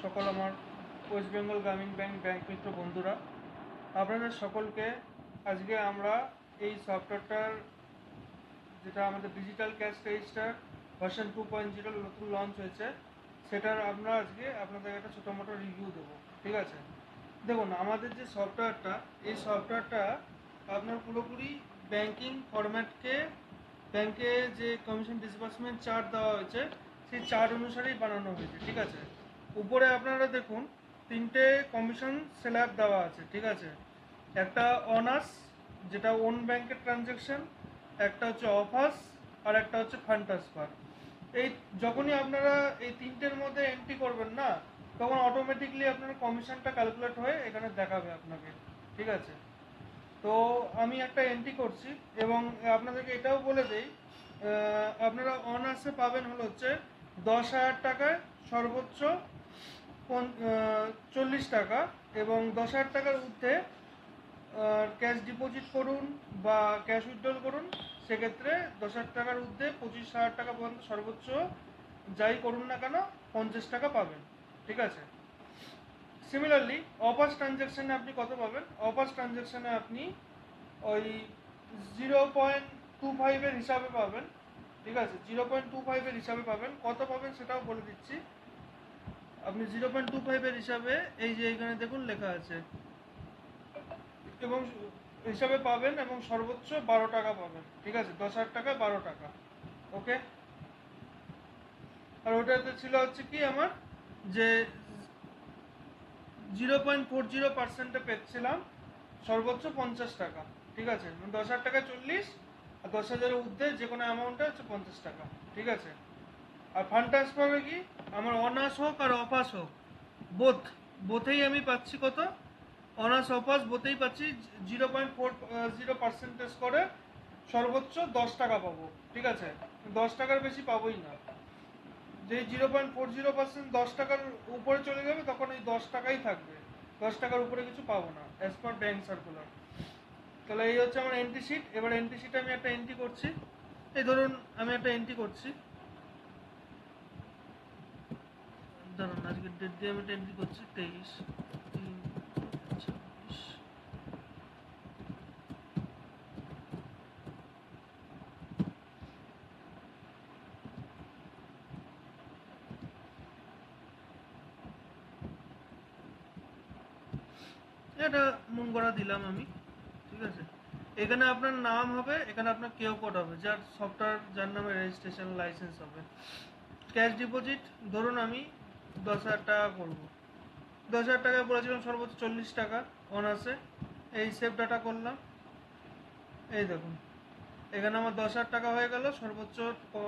সকল আমার ওয়েস্ট বেঙ্গল গ্রামীণ ব্যাংক মিত্র বন্ধুরা, আপনাদের সকলকে আজকে আমরা এই সফটওয়্যারটার, যেটা আমাদের ডিজিটাল ক্যাশ রেজিস্টার ভার্সন 2.0 নতুন লঞ্চ হয়েছে, সেটার আমরা আজকে আপনাদের একটা ছোটো মোটো রিভিউ দেবো। ঠিক আছে, দেখুন আমাদের যে সফটওয়্যারটা, এই সফটওয়্যারটা আপনার পুরোপুরি ব্যাংকিং ফরম্যাটকে, ব্যাংকে যে কমিশন ডিসবার্সমেন্ট চার্ট দেওয়া হয়েছে সেই চার্ট অনুসারেই বানানো হয়েছে। ঠিক আছে, উপরে আপনারা দেখুন তিনটে কমিশন স্ল্যাব দেওয়া আছে। ঠিক আছে, একটা অনার্স যেটা ওন ব্যাংকের ট্রানজ্যাকশন, একটা হচ্ছে অফার্স, আর একটা হচ্ছে ফান্ড ট্রান্সফার। এই যখনই আপনারা এই তিনটের মধ্যে এন্ট্রি করবেন না, তখন অটোমেটিকলি আপনার কমিশনটা ক্যালকুলেট হয়ে এখানে দেখাবে আপনাকে। ঠিক আছে, তো আমি একটা এন্ট্রি করছি এবং আপনাদেরকে এটাও বলে দেই, আপনারা অনার্সে পাবেন হচ্ছে 10,000 টাকায় সর্বোচ্চ 40 টাকা, এবং 10,000 টাকার ঊর্ধ্বে ক্যাশ ডিপোজিট করুন বা ক্যাশ উইথড্রল করুন, সেক্ষেত্রে 10,000 টাকার ঊর্ধ্বে 25,000 টাকা পর্যন্ত সর্বোচ্চ যাই করুন না কেন 50 টাকা পাবেন। ঠিক আছে, সিমিলারলি অপাস ট্রানজ্যাকশানে আপনি কত পাবেন? অপাস ট্রানজ্যাকশানে আপনি ওই 0.25-এর হিসাবে পাবেন। ঠিক আছে, 0.25-এর হিসাবে পাবেন। কত পাবেন সেটাও বলে দিচ্ছি। আপনি 0.25-এর হিসাবে এই যে এখানে দেখুন লেখা আছে, এবং হিসাবে পাবেন, এবং সর্বোচ্চ 12 টাকা পাবেন। ঠিক আছে, 10,000 টাকা 12 টাকা। ওকে, আর ওটাতে ছিল হচ্ছে কি আমার যে 0.40%-এ পেয়েছিলাম সর্বোচ্চ 50 টাকা। ঠিক আছে, 10,000 টাকা 40, আর 10,000-এর ঊর্ধ্বে যে কোনো অ্যামাউন্টে হচ্ছে 50 টাকা। ঠিক আছে, আর ফান্ড ট্রান্সফারে কি আমার অনার্স হোক আর অপাস হোক, বোথেই আমি পাচ্ছি কত? অনার্স অপাস বোথেই পাচ্ছি 0.40% করে সর্বোচ্চ 10 টাকা পাবো। ঠিক আছে, 10 টাকার বেশি পাবোই না। যেই 0.40% 10 টাকার উপরে চলে যাবে তখন এই 10 টাকাই থাকবে, 10 টাকার উপরে কিছু পাবো না অ্যাজ পার ব্যাংক সার্কুলার। তাহলে এই হচ্ছে আমার এন্ট্রি শিট। এবার এন্ট্রি শিটে আমি একটা এন্ট্রি করছি। এই ধরুন আমি একটা এন্ট্রি করছি, ধরুন আজকে ডেট দিয়ে আমি একটা এন্ট্রি করছি 23/3/26। এটা মন করা দিলাম আমি। ঠিক আছে, এখানে আপনার নাম হবে, এখানে আপনার কেউ কোড হবে, যার সফটওয়্যার যার নামে রেজিস্ট্রেশন লাইসেন্স হবে। ক্যাশ ডিপোজিট ধরুন আমি 10,000 টাকা করবো, 10,000 টাকায় বলেছিলাম সর্বোচ্চ 40 টাকা অনার্সে। এই সেভ ডাটা করলাম, এই দেখুন এখানে আমার 10,000 টাকা হয়ে গেল, সর্বোচ্চ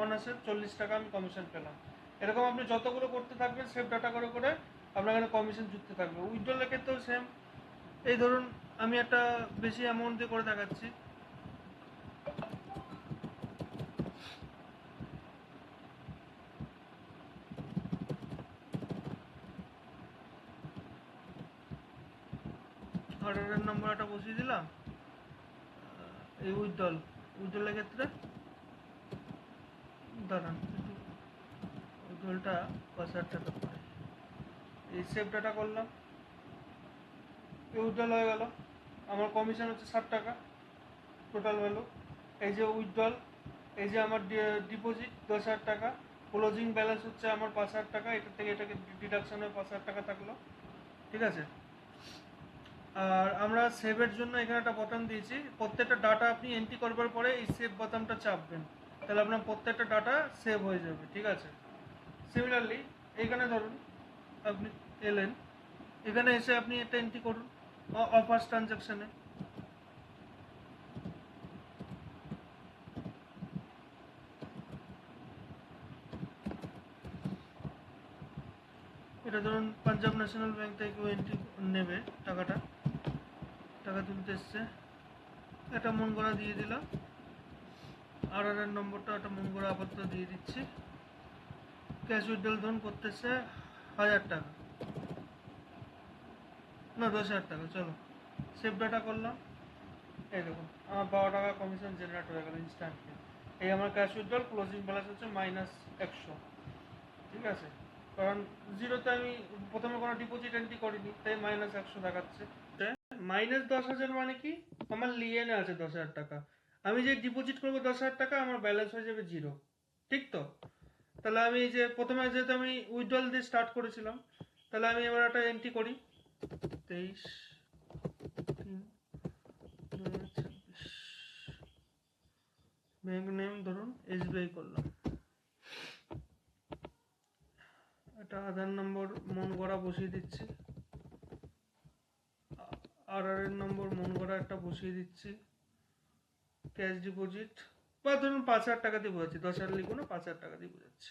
অনার্সে 40 টাকা আমি কমিশন পেলাম। এরকম আপনি যতগুলো করতে থাকবেন সেভ ডাটা করে করে আপনার এখানে কমিশন যুক্ত থাকবে। উইথড্রলের ক্ষেত্রেও সেম। এই ধরুন আমি একটা বেশি অ্যামাউন্ট দিয়ে করে দেখাচ্ছি। অর্ডারের নম্বর একটা বসিয়ে দিলাম। এই উইথড্রলের ক্ষেত্রে দাঁড়ান, উইথড্রলটা 5,000 টাকা পড়ে। এই সেভ ডাটা করলাম, এই উইথড্রল হয়ে গেল। আমার কমিশন হচ্ছে 60 টাকা টোটাল ভ্যালু। এই যে উইথড্রল, এই যে আমার ডিপোজিট 10,000 টাকা, ক্লোজিং ব্যালেন্স হচ্ছে আমার 5,000 টাকা, এটা থেকে এটাকে ডিডাকশন হয়ে 5,000 টাকা থাকলো। ঠিক আছে, আর আমরা সেভের জন্য এখানে একটা বাটন দিয়েছি। প্রত্যেকটা ডাটা আপনি এন্ট্রি করবার পরে এই সেভ বাটনটা চাপবেন, তাহলে আপনার প্রত্যেকটা ডাটা সেভ হয়ে যাবে। ঠিক আছে, সিমিলারলি এইখানে ধরুন আপনি এলেন, এখানে এসে আপনি একটা এন্ট্রি করুন অফার্স ট্রানজ্যাকশানে। এটা ধরুন পাঞ্জাব ন্যাশনাল ব্যাংক থেকে এন্ট্রি নেবে টাকাটা, টাকা তুলতে এসছে, একটা মন করা দিয়ে দিলাম। আরআর নম্বরটা একটা মন করা আপাতত দিয়ে দিচ্ছি। ক্যাশ উইথড্রল ধরুন করতেছে 1,000 টাকা, না 10,000 টাকা, চলো সেভ ডাটা করলাম। এই দেখুন আমার 12 টাকা কমিশন জেনারেট হয়ে গেল ইনস্ট্যান্টলি। এই আমার ক্যাশ উইথড্রল, ক্লোজিং ব্যালেন্স হচ্ছে -100। ঠিক আছে, কারণ জিরোতে আমি প্রথমে কোনো ডিপোজিট এন্ট্রি করিনি, তাই -100 দেখাচ্ছে। -10,000 মানে কি, আমার লিয়েনে আছে 10,000 টাকা। আমি যে ডিপোজিট করবো 10,000 টাকা, আমার ব্যালেন্স হয়ে যাবে জিরো। ঠিক তো? তাহলে আমি এই যে প্রথমে যেহেতু আমি উইথড্রল দিয়ে স্টার্ট করেছিলাম, তাহলে আমি এবার একটা এন্ট্রি করি। 23/3/2026। ব্যাংক নেম ধরুন SBI করলাম। এটা আধার নম্বর মন গড়া বসিয়ে দিচ্ছি, RR নম্বর মন গড়া একটা বসিয়ে দিচ্ছি, ক্যাশ ডিপোজিট বা ধরুন 5,000 টাকা দিয়ে বোঝাচ্ছি, 10,000 লিখবো না, 5,000 টাকা দিয়ে বোঝাচ্ছি,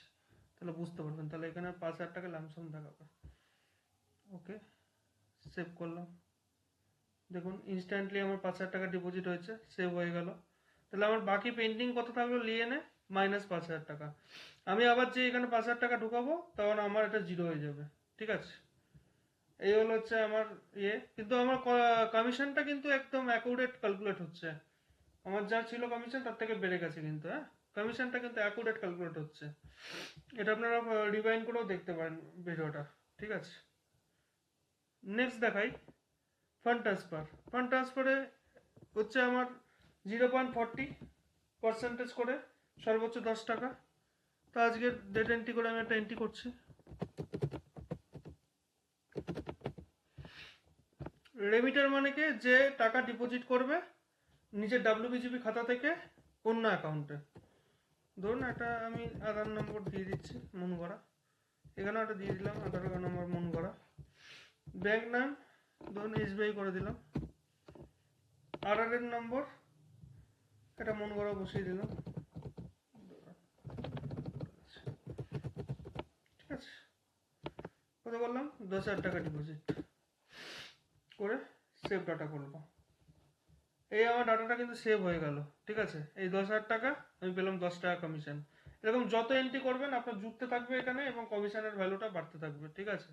তাহলে বুঝতে পারবেন। তাহলে এখানে 5,000 টাকা লামসাম দেখাবে। ওকে, সেভ করলাম। দেখুন ইনস্ট্যান্টলি আমার 5,000 টাকা ডিপোজিট হয়েছে, সেভ হয়ে গেল। তাহলে আমার বাকি পেন্ডিং কত থাকলো লিয়েনে, -5,000 টাকা। আমি আবার যে এখানে 5,000 টাকা ঢুকাবো, তখন আমার এটা জিরো হয়ে যাবে। ঠিক আছে, এই হচ্ছে আমার ইয়ে। কিন্তু আমার কমিশনটা কিন্তু একদম অ্যাকুরেট ক্যালকুলেট হচ্ছে। আমার যা ছিল কমিশন তার থেকে বেড়ে গেছে কিন্তু, হ্যাঁ, কমিশনটা কিন্তু অ্যাকুরেট ক্যালকুলেট হচ্ছে। এটা আপনারা রিভাইন্ড করেও দেখতে পারেন ভিডিওটা। ঠিক আছে, নেক্সট দেখাই ফান্ড ট্রান্সফার। ফান্ড ট্রান্সফারে হচ্ছে আমার 0.40% করে, সর্বোচ্চ 10 টাকা। তো আজকের ডেট এন্ট্রি করে আমি একটা এন্ট্রি করছি। রেমিটার মানে কি, যে টাকা ডিপোজিট করবে নিজের WBGP খাতা থেকে অন্য অ্যাকাউন্টে। ধরুন একটা আমি আধার নম্বর দিয়ে দিচ্ছি মন করা, এখানেও একটা দিয়ে দিলাম আধার নম্বর মন করা। ব্যাংক নাম ধরুন SBI করে দিলাম। RR এর নম্বর এটা মন করা বসিয়ে দিলাম। ঠিক আছে, কত বললাম, 10,000 টাকা ডিপোজিট করে সেভ ডাটা করবো। এই আমার ডাটাটা কিন্তু সেভ হয়ে গেল। ঠিক আছে, এই 10,000 টাকা আমি পেলাম 10 টাকা কমিশন। এরকম যত এন্ট্রি করবেন আপনার যুক্ত থাকবে এখানে, এবং কমিশনের ভ্যালুটা বাড়তে থাকবে। ঠিক আছে,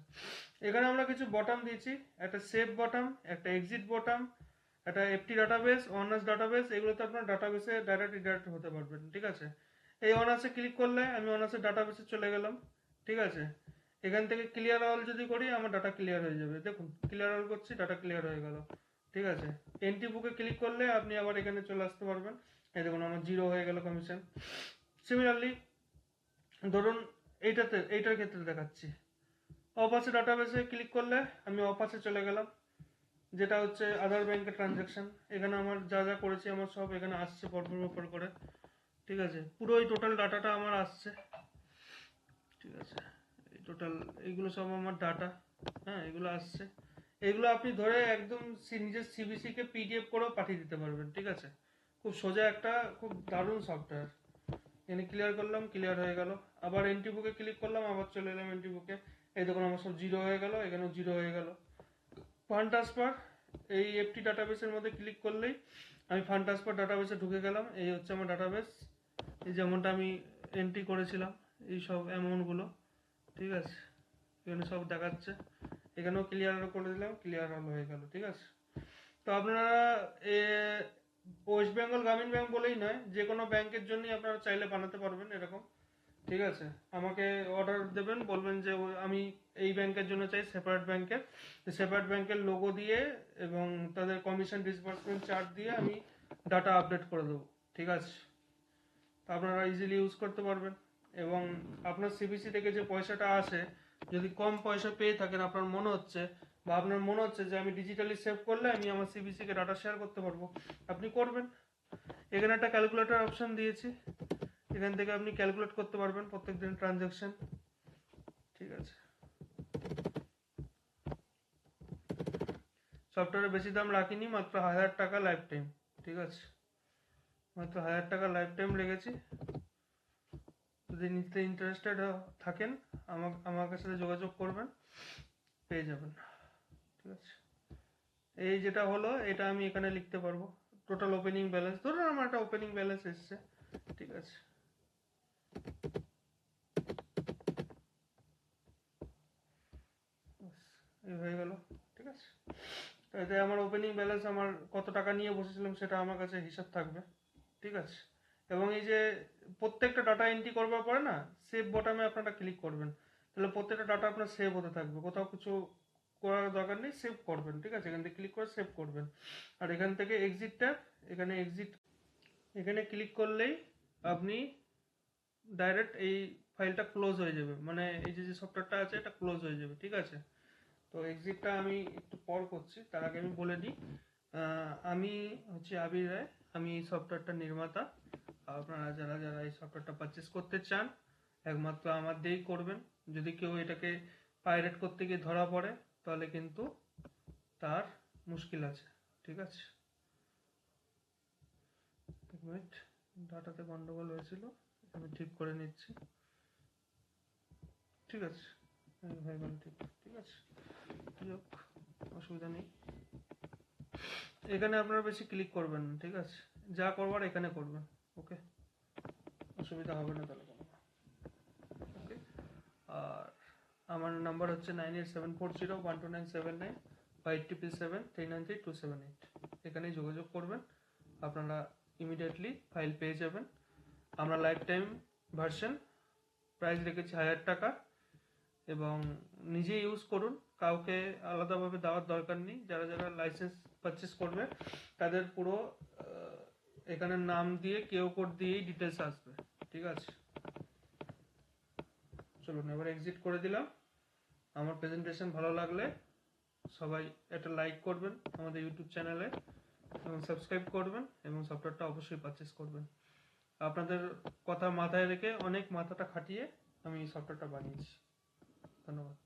এখানে আমরা কিছু বটাম দিয়েছি, একটা সেভ বটাম, একটা এক্সিট বটাম, একটা FT ডাটাবেস, অনার্স ডাটাবেস। এগুলোতে আপনার ডাটাবেসে ডাইরেক্ট রিডাইরেক্ট হতে পারবেন। ঠিক আছে, এই অনার্সে ক্লিক করলে আমি অনার্সের ডাটাবেসে চলে গেলাম। ঠিক আছে, এখান থেকে ক্লিয়ার অল যদি করি আমার ডাটা ক্লিয়ার হয়ে যাবে। দেখুন ক্লিয়ার অল করছি, ডাটা ক্লিয়ার হয়ে গেল। ঠিক আছে, এন্ট্রি বুকে ক্লিক করলে আপনি আবার এখানে চলে আসতে পারবেন। এই দেখুন আমার জিরো হয়ে গেল কমিশন। সিমিলারলি ধরুন এইটার ক্ষেত্রে দেখাচ্ছি, অপাসে ডাটাবেসে ক্লিক করলে আমি অপাসে চলে গেলাম, যেটা হচ্ছে আধার ব্যাংকের ট্রানজ্যাকশন। এখানে আমার যা যা করেছি আমার সব এখানে আসছে পরপর করে। ঠিক আছে, পুরো এই টোটাল ডাটাটা আমার আসছে। ঠিক আছে, এই টোটাল এইগুলো সব আমার ডাটা, হ্যাঁ, এগুলো আসছে। এগুলো আপনি ধরে একদম নিজের CBC-কে PDF করেও পাঠিয়ে দিতে পারবেন। ঠিক আছে, খুব সোজা একটা, খুব দারুণ সফটওয়্যার। এখানে ক্লিয়ার করলাম, ক্লিয়ার হয়ে গেল। আবার এন্ট্রি বুকে ক্লিক করলাম, আবার চলে এলাম এন্ট্রি বুকে। এই দেখুন আমার সব জিরো হয়ে গেল, এখানেও জিরো হয়ে গেল। ফান্ড ট্রান্সফার, এই FT ডাটাবেসের মধ্যে ক্লিক করলেই আমি ফান্ড ট্রান্সফার ডাটাবেসে ঢুকে গেলাম। এই হচ্ছে আমার ডাটাবেস, এই যেমনটা আমি এন্ট্রি করেছিলাম এই সব অ্যামাউন্টগুলো। ঠিক আছে, এখানে সব দেখাচ্ছে, এখানেও ক্লিয়ার করে দিলাম, ক্লিয়ার অল হয়ে গেল। ঠিক আছে, তো আপনারা ওয়েস্ট বেঙ্গল গ্রামীণ ব্যাংক বলেই নয়, যে কোনো ব্যাংকের জন্যই আপনারা চাইলে বানাতে পারবেন এরকম। ঠিক আছে, আমাকে অর্ডার দেবেন, বলবেন যে আমি এই ব্যাংকের জন্য চাই, সেপারেট ব্যাংকের। সেপারেট ব্যাংকের লোগো দিয়ে এবং তাদের কমিশন ডিসবার্সমেন্ট চার্ট দিয়ে আমি ডাটা আপডেট করে দেবো। ঠিক আছে, আপনারা ইজিলি ইউজ করতে পারবেন। এবং আপনার CBC থেকে যে পয়সাটা আসে, যদি কম পয়সা পেয়ে থাকেন, আপনার মনে হচ্ছে বা আপনার মনে হচ্ছে যে আমি ডিজিটালি সেভ করলে আমি আমার CBC-কে ডাটা শেয়ার করতে পারবো, আপনি করবেন। এখানে একটা ক্যালকুলেটর অপশন দিয়েছি, এখান থেকে আপনি ক্যালকুলেট করতে পারবেন প্রত্যেক দিন ট্রানজ্যাকশন। ঠিক আছে, সফটওয়্যারে বেশি দাম রাখিনি, মাত্র 1,000 টাকা লাইফ টাইম। ঠিক আছে, মাত্র 1,000 টাকা লাইফ টাইম লেগেছি। যদি নিতে ইন্টারেস্টেড থাকেন আমার সাথে যোগাযোগ করবেন, পেয়ে যাবেন। ঠিক আছে, এই যেটা হলো এটা আমি এখানে লিখতে পারবো, টোটাল ওপেনিং ব্যালেন্স। ধরুন আমার একটা ওপেনিং ব্যালেন্স এসছে। ঠিক আছে, এই হয়ে গেল। ঠিক আছে, তো এতে আমার ওপেনিং ব্যালেন্স, আমার কত টাকা নিয়ে বসেছিলাম সেটা আমার কাছে হিসাব থাকবে। ঠিক আছে, এবং এই যে প্রত্যেকটা ডাটা এন্ট্রি করবার পরে না, সেভ বটামে আপনারা ক্লিক করবেন, তাহলে প্রত্যেকটা ডাটা আপনার সেভ হতে থাকবে, কোথাও কিছু করার দরকার নেই, সেভ করবেন। ঠিক আছে, এখান থেকে ক্লিক করে সেভ করবেন। আর এখান থেকে এক্সিট ট্যাব, এখানে এক্সিট, এখানে ক্লিক করলেই আপনি ডাইরেক্ট এই ফাইলটা ক্লোজ হয়ে যাবে, মানে এই যে যে সফটওয়্যারটা আছে এটা ক্লোজ হয়ে যাবে। ঠিক আছে, তো এক্সিটটা আমি একটু পর করছি, তার আগে আমি বলে দিই আমি হচ্ছে আবির রায়, আমি এই সফটওয়্যারটার নির্মাতা। আপনারা যারা যারা এই সফটওয়্যারটা পারচেস করতে চান একমাত্র আমার দিয়েই করবেন। যদি কেউ এটাকে পাইরেট করতে গিয়ে ধরা পড়ে তাহলে কিন্তু তার মুশকিল আছে। ঠিক আছে, এক মিনিট, ডাটাতে গন্ডগোল হয়েছিল, আমি ঠিক করে নিচ্ছি। ঠিক আছে, হয়ে গেল ঠিক। ঠিক আছে, যাক, অসুবিধা নেই। এখানে আপনারা বেশি ক্লিক করবেন না। ঠিক আছে, যা করবার এখানে করবেন। ওকে, অসুবিধা হবে না তাহলে কোনো। ওকে, আর আমার নাম্বার হচ্ছে 9874012979 বা 80P7393278। এখানেই যোগাযোগ করবেন, আপনারা ইমিডিয়েটলি ফাইল পেয়ে যাবেন। আমরা লাইফ টাইম ভার্সন, প্রাইস রেখেছি 1000 টাকা, এবং নিজে ইউজ করুন, কাউকে আলাদাভাবে দেওয়ার দরকার নেই। যারা যারা লাইসেন্স পারচেস করবে তাদের পুরো এখানে নাম দিয়ে কেউ কোড দিয়েই ডিটেলস আসবে। ঠিক আছে, চলুন এবার এক্সিট করে দিলাম। আমার প্রেজেন্টেশন ভালো লাগলে সবাই একটা লাইক করবেন আমাদের ইউটিউব চ্যানেলে, এবং সাবস্ক্রাইব করবেন, এবং সফটওয়্যারটা অবশ্যই পারচেস করবেন। আপনাদের কথা মাথায় রেখে অনেক মাথাটা খাটিয়ে আমি এই সফটওয়্যারটা বানিয়েছি। ধন্যবাদ।